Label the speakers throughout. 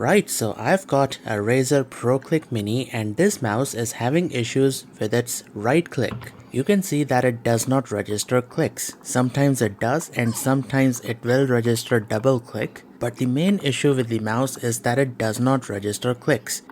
Speaker 1: Right, so I've got a Razer Pro Click Mini and this mouse is having issues with its right click. You can see that it does not register clicks. Sometimes it does and sometimes it will register double click. But the main issue with the mouse is that it does not register clicks.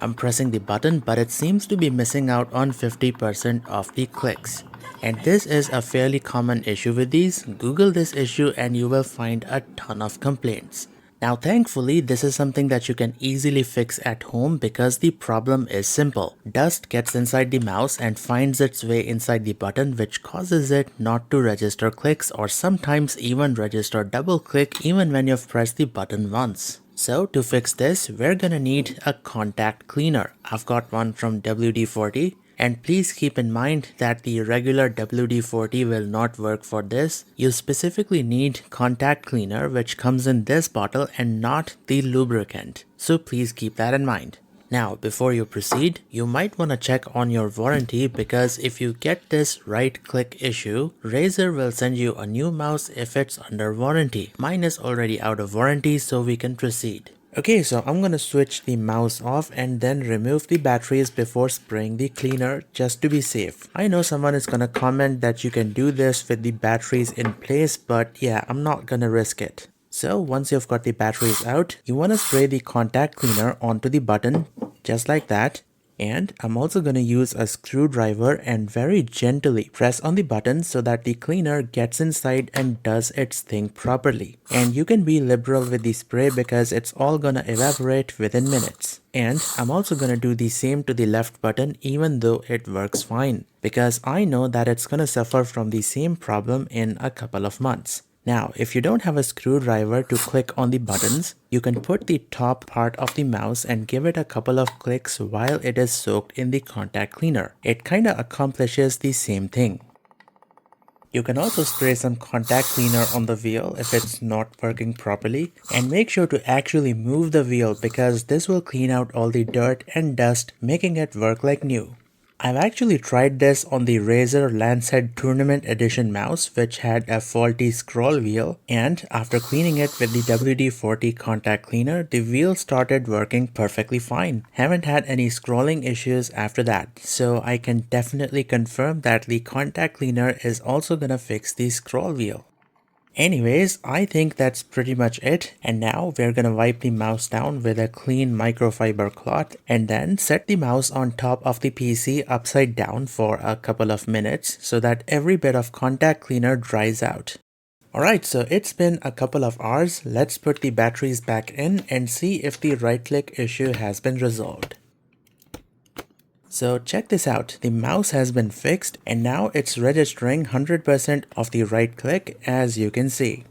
Speaker 1: I'm pressing the button, but it seems to be missing out on 50% of the clicks. And this is a fairly common issue with these. Google this issue and you will find a ton of complaints. Now thankfully, this is something that you can easily fix at home because the problem is simple. Dust gets inside the mouse and finds its way inside the button, which causes it not to register clicks or sometimes even register double click even when you've pressed the button once. So to fix this, we're gonna need a contact cleaner. I've got one from WD-40. And please keep in mind that the regular WD-40 will not work for this. You specifically need contact cleaner, which comes in this bottle and not the lubricant. So please keep that in mind. Now, before you proceed, you might want to check on your warranty because if you get this right click issue, Razer will send you a new mouse if it's under warranty. Mine is already out of warranty, so we can proceed. Okay, so I'm gonna switch the mouse off and then remove the batteries before spraying the cleaner just to be safe. I know someone is gonna comment that you can do this with the batteries in place, but yeah, I'm not gonna risk it. So once you've got the batteries out, you wanna spray the contact cleaner onto the button just like that. And I'm also going to use a screwdriver and very gently press on the button so that the cleaner gets inside and does its thing properly. And you can be liberal with the spray because it's all going to evaporate within minutes. And I'm also going to do the same to the left button even though it works fine, because I know that it's going to suffer from the same problem in a couple of months. Now, if you don't have a screwdriver to click on the buttons, you can put the top part of the mouse and give it a couple of clicks while it is soaked in the contact cleaner. It kinda accomplishes the same thing. You can also spray some contact cleaner on the wheel if it's not working properly, and make sure to actually move the wheel because this will clean out all the dirt and dust, making it work like new. I've actually tried this on the Razer Lancet Tournament Edition mouse, which had a faulty scroll wheel, and after cleaning it with the WD-40 contact cleaner, the wheel started working perfectly fine. Haven't had any scrolling issues after that, so I can definitely confirm that the contact cleaner is also gonna fix the scroll wheel. Anyways, I think that's pretty much it, and now we're gonna wipe the mouse down with a clean microfiber cloth and then set the mouse on top of the PC upside down for a couple of minutes so that every bit of contact cleaner dries out. Alright, so it's been a couple of hours. Let's put the batteries back in and see if the right click issue has been resolved. So check this out, the mouse has been fixed and now it's registering 100% of the right click, as you can see.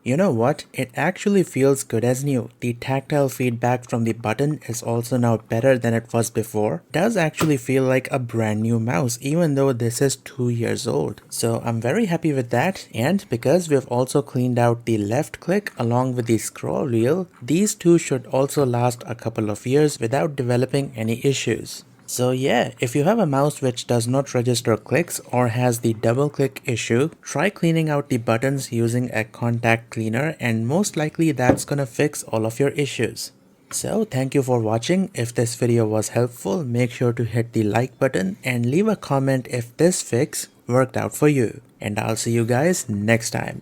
Speaker 1: You know what, it actually feels good as new. The tactile feedback from the button is also now better than it was before. It does actually feel like a brand new mouse even though this is 2 years old. So I'm very happy with that, and because we've also cleaned out the left click along with the scroll wheel, these two should also last a couple of years without developing any issues. So yeah, if you have a mouse which does not register clicks or has the double click issue, try cleaning out the buttons using a contact cleaner and most likely that's gonna fix all of your issues. So thank you for watching. If this video was helpful, make sure to hit the like button and leave a comment if this fix worked out for you. And I'll see you guys next time.